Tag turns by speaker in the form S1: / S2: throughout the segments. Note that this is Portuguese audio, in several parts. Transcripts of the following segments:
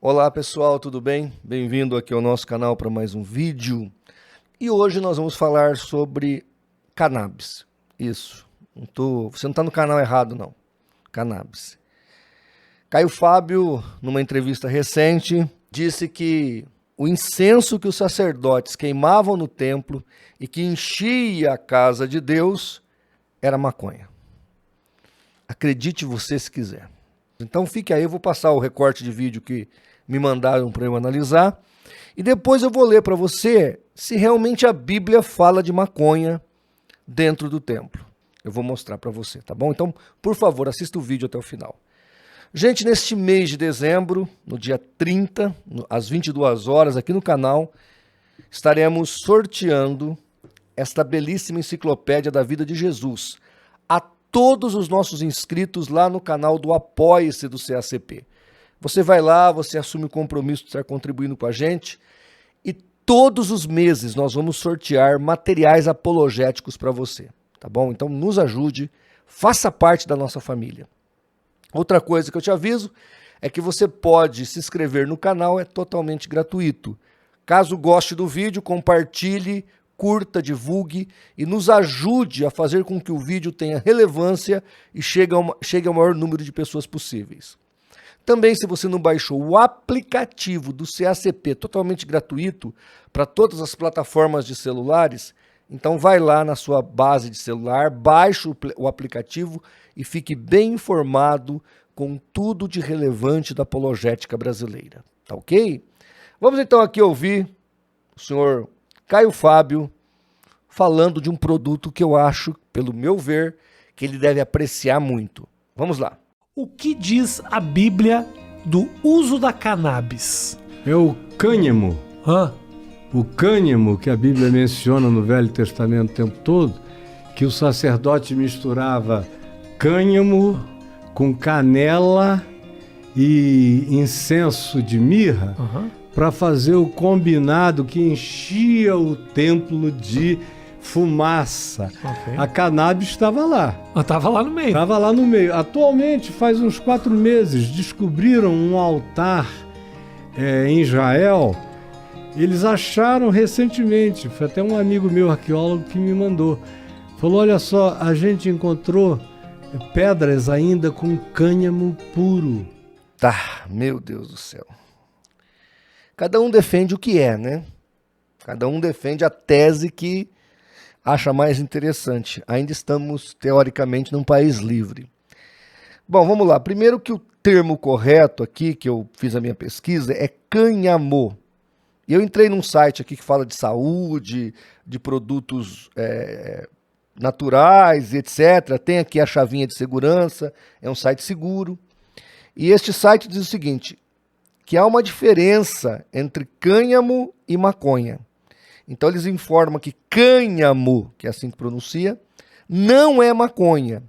S1: Olá pessoal, tudo bem? Bem-vindo aqui ao nosso canal para mais um vídeo. E hoje nós vamos falar sobre cannabis. Isso, você não está no canal errado não, cannabis. Caio Fábio, numa entrevista recente, disse que o incenso que os sacerdotes queimavam no templo e que enchia a casa de Deus era maconha. Acredite você se quiser. Então fique aí, eu vou passar o recorte de vídeo que me mandaram para eu analisar. E depois eu vou ler para você se realmente a Bíblia fala de maconha dentro do templo. Eu vou mostrar para você, tá bom? Então, por favor, assista o vídeo até o final. Gente, neste mês de dezembro, no dia 30, às 22 horas, aqui no canal, estaremos sorteando esta belíssima enciclopédia da vida de Jesus a todos os nossos inscritos lá no canal do Apoie-se do CACP. Você vai lá, você assume o compromisso de estar contribuindo com a gente e todos os meses nós vamos sortear materiais apologéticos para você, tá bom? Então nos ajude, faça parte da nossa família. Outra coisa que eu te aviso é que você pode se inscrever no canal, é totalmente gratuito. Caso goste do vídeo, compartilhe, curta, divulgue e nos ajude a fazer com que o vídeo tenha relevância e chegue ao maior número de pessoas possíveis. Também, se você não baixou o aplicativo do CACP totalmente gratuito para todas as plataformas de celulares, então vai lá na sua base de celular, baixe o aplicativo e fique bem informado com tudo de relevante da apologética brasileira, tá ok? Vamos então aqui ouvir o senhor Caio Fábio falando de um produto que eu acho, pelo meu ver, que ele deve apreciar muito. Vamos lá.
S2: O que diz a Bíblia do uso da cannabis?
S3: É o cânhamo.
S2: Hã?
S3: O cânhamo que a Bíblia menciona no Velho Testamento o tempo todo, que o sacerdote misturava cânhamo com canela e incenso de mirra para fazer o combinado que enchia o templo de fumaça.
S2: Okay.
S3: A cannabis estava lá.
S2: Estava lá no meio.
S3: Estava lá no meio. Atualmente, faz uns 4 meses, descobriram um altar em Israel. Eles acharam recentemente, foi até um amigo meu, arqueólogo, que me mandou. Falou, olha só, a gente encontrou pedras ainda com cânhamo puro.
S1: Tá, meu Deus do céu. Cada um defende o que é, né? Cada um defende a tese que acha mais interessante. Ainda estamos, teoricamente, num país livre. Bom, vamos lá. Primeiro que o termo correto aqui, que eu fiz a minha pesquisa, é cânhamo. E eu entrei num site aqui que fala de saúde, de produtos naturais, etc. Tem aqui a chavinha de segurança, é um site seguro. E este site diz o seguinte, que há uma diferença entre cânhamo e maconha. Então eles informam que cânhamo, que é assim que pronuncia, não é maconha.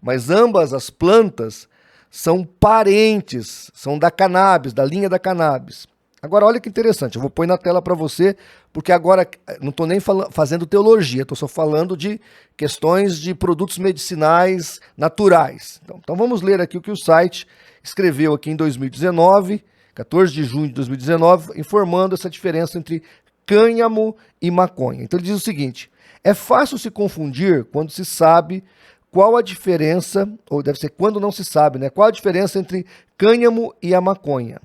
S1: Mas ambas as plantas são parentes, são da cannabis, da linha da cannabis. Agora olha que interessante, eu vou pôr na tela para você, porque agora não estou nem fazendo teologia, estou só falando de questões de produtos medicinais naturais. Então vamos ler aqui o que o site escreveu aqui em 2019, 14 de junho de 2019, informando essa diferença entre cânhamo e maconha. Então ele diz o seguinte, é fácil se confundir quando se sabe qual a diferença, ou deve ser quando não se sabe, né? Qual a diferença entre cânhamo e a maconha.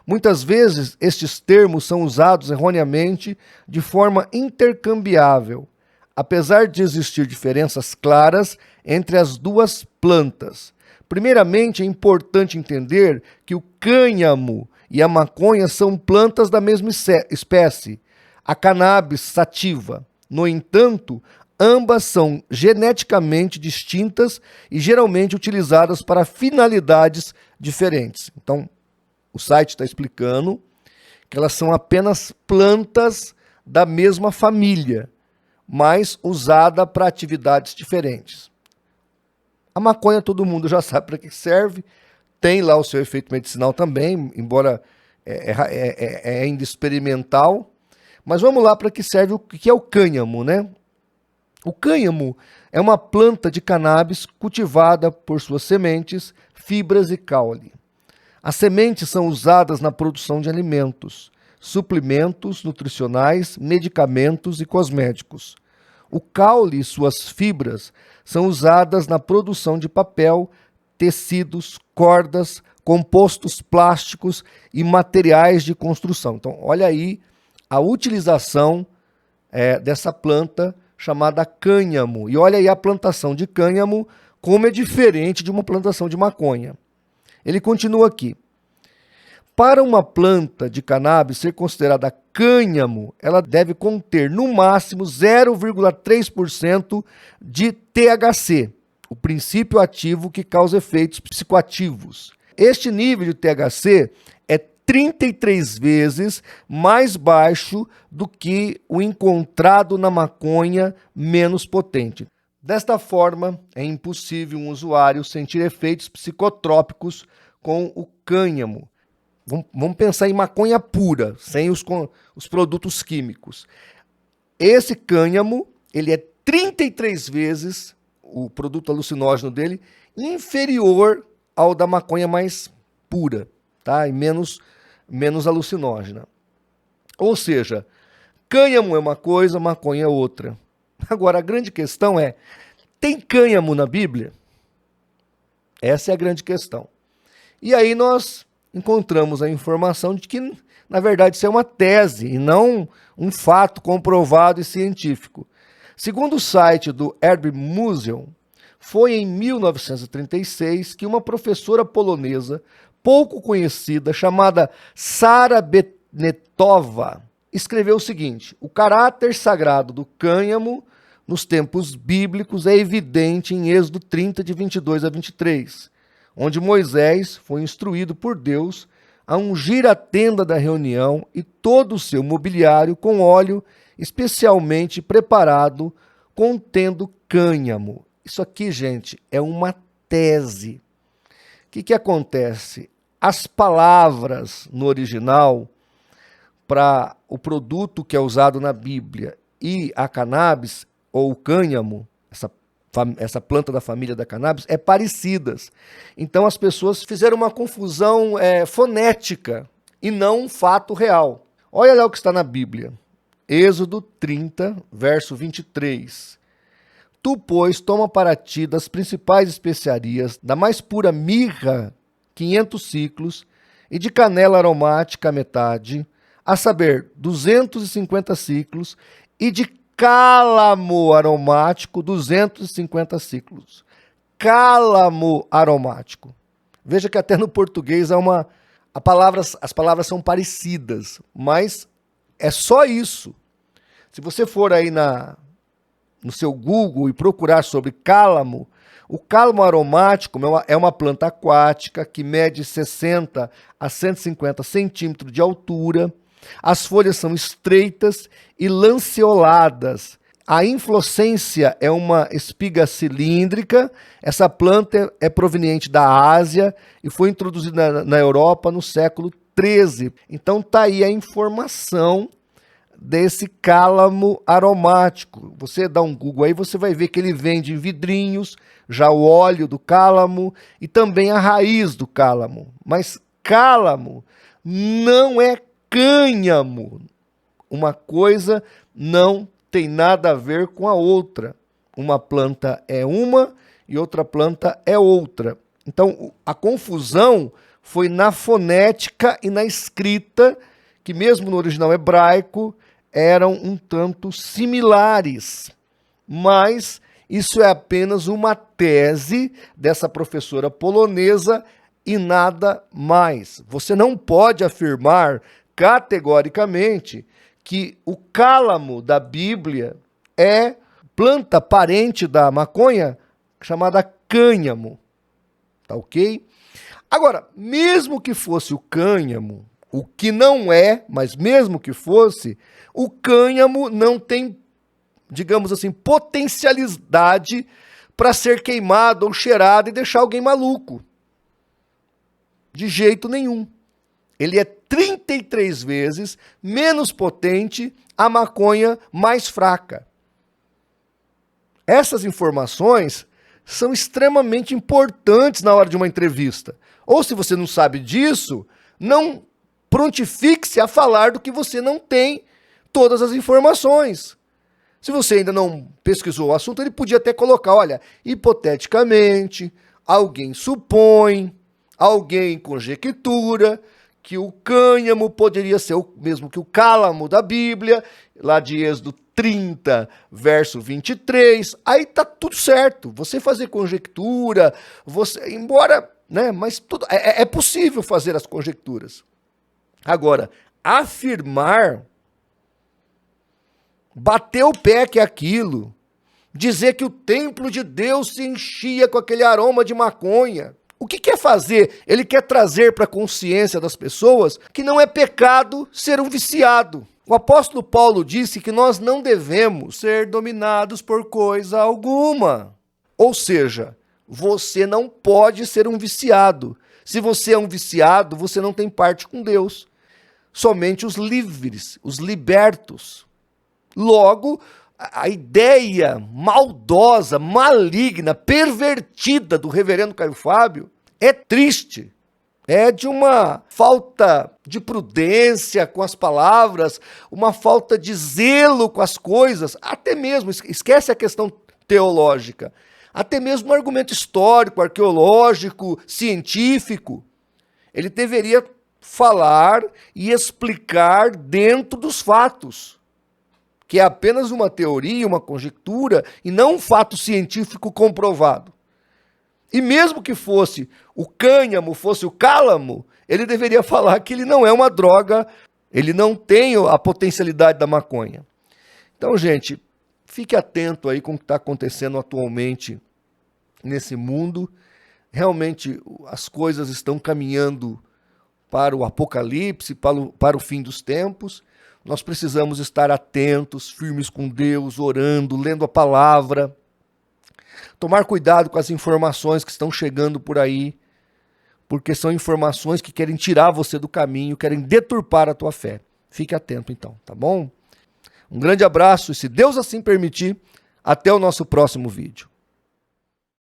S1: Muitas vezes estes termos são usados erroneamente de forma intercambiável, apesar de existir diferenças claras entre as duas plantas. Primeiramente, é importante entender que o cânhamo e a maconha são plantas da mesma espécie, a cannabis sativa. No entanto, ambas são geneticamente distintas e geralmente utilizadas para finalidades diferentes. Então, o site está explicando que elas são apenas plantas da mesma família, mas usada para atividades diferentes. A maconha todo mundo já sabe para que serve, tem lá o seu efeito medicinal também, embora ainda experimental. Mas vamos lá para que serve o que é o cânhamo, né? O cânhamo é uma planta de cannabis cultivada por suas sementes, fibras e caule. As sementes são usadas na produção de alimentos, suplementos nutricionais, medicamentos e cosméticos. O caule e suas fibras são usadas na produção de papel, tecidos, cordas, compostos plásticos e materiais de construção. Então, olha aí a utilização dessa planta chamada cânhamo. E olha aí a plantação de cânhamo, como é diferente de uma plantação de maconha. Ele continua aqui. Para uma planta de cannabis ser considerada cânhamo, ela deve conter no máximo 0,3% de THC, o princípio ativo que causa efeitos psicoativos. Este nível de THC é 33 vezes mais baixo do que o encontrado na maconha menos potente. Desta forma, é impossível um usuário sentir efeitos psicotrópicos com o cânhamo. Vamos pensar em maconha pura, sem os produtos químicos. Esse cânhamo, ele é 33 vezes, o produto alucinógeno dele, inferior ao da maconha mais pura, tá? E menos alucinógena. Ou seja, cânhamo é uma coisa, maconha é outra. Agora, a grande questão é, tem cânhamo na Bíblia? Essa é a grande questão. E aí nós encontramos a informação de que, na verdade, isso é uma tese e não um fato comprovado e científico. Segundo o site do Herb Museum, foi em 1936 que uma professora polonesa pouco conhecida, chamada Sara Benetova, escreveu o seguinte: o caráter sagrado do cânhamo nos tempos bíblicos é evidente em Êxodo 30, de 22 a 23, onde Moisés foi instruído por Deus a ungir a tenda da reunião e todo o seu mobiliário com óleo especialmente preparado contendo cânhamo. Isso aqui, gente, é uma tese. O que acontece? As palavras no original para o produto que é usado na Bíblia e a cannabis, ou o cânhamo, essa planta da família da cannabis, é parecidas. Então as pessoas fizeram uma confusão fonética e não um fato real. Olha lá o que está na Bíblia. Êxodo 30, verso 23. Tu, pois, toma para ti das principais especiarias, da mais pura mirra, 500 ciclos, e de canela aromática, metade, a saber, 250 ciclos, e de cálamo aromático, 250 ciclos. Cálamo aromático. Veja que até no português as palavras são parecidas, mas é só isso. Se você for aí no seu Google e procurar sobre cálamo, o cálamo aromático é uma planta aquática que mede 60 a 150 centímetros de altura. As folhas são estreitas e lanceoladas. A inflorescência é uma espiga cilíndrica. Essa planta é proveniente da Ásia e foi introduzida na Europa no século XIII. Então tá aí a informação desse cálamo aromático. Você dá um Google aí, você vai ver que ele vende em vidrinhos, já o óleo do cálamo e também a raiz do cálamo. Mas cálamo não é cânhamo. Uma coisa não tem nada a ver com a outra. Uma planta é uma e outra planta é outra. Então, a confusão foi na fonética e na escrita, que mesmo no original hebraico eram um tanto similares. Mas isso é apenas uma tese dessa professora polonesa e nada mais. Você não pode afirmar categoricamente que o cálamo da Bíblia é planta parente da maconha chamada cânhamo. Tá ok? Agora, mesmo que fosse o cânhamo, o que não é, mas mesmo que fosse, o cânhamo não tem, digamos assim, potencialidade para ser queimado ou cheirado e deixar alguém maluco. De jeito nenhum. Ele é 33 vezes menos potente a maconha mais fraca. Essas informações são extremamente importantes na hora de uma entrevista. Ou se você não sabe disso, não prontifique-se a falar do que você não tem todas as informações. Se você ainda não pesquisou o assunto, ele podia até colocar, olha, hipoteticamente, alguém supõe, alguém conjectura que o cânhamo poderia ser o mesmo que o cálamo da Bíblia, lá de Êxodo 30, verso 23, aí tá tudo certo. Você fazer conjectura, você, embora, né, mas tudo, é possível fazer as conjecturas. Agora, afirmar, bater o pé que é aquilo, dizer que o templo de Deus se enchia com aquele aroma de maconha. O que quer fazer? Ele quer trazer para a consciência das pessoas que não é pecado ser um viciado. O apóstolo Paulo disse que nós não devemos ser dominados por coisa alguma. Ou seja, você não pode ser um viciado. Se você é um viciado, você não tem parte com Deus. Somente os livres, os libertos. Logo, a ideia maldosa, maligna, pervertida do reverendo Caio Fábio é triste. É de uma falta de prudência com as palavras, uma falta de zelo com as coisas, até mesmo, esquece a questão teológica, até mesmo um argumento histórico, arqueológico, científico. Ele deveria falar e explicar dentro dos fatos, que é apenas uma teoria, uma conjectura, e não um fato científico comprovado. E mesmo que fosse o cânhamo, fosse o cálamo, ele deveria falar que ele não é uma droga, ele não tem a potencialidade da maconha. Então, gente, fique atento aí com o que está acontecendo atualmente nesse mundo. Realmente, as coisas estão caminhando para o apocalipse, para o fim dos tempos. Nós precisamos estar atentos, firmes com Deus, orando, lendo a palavra. Tomar cuidado com as informações que estão chegando por aí, porque são informações que querem tirar você do caminho, querem deturpar a tua fé. Fique atento então, tá bom? Um grande abraço e, se Deus assim permitir, até o nosso próximo vídeo.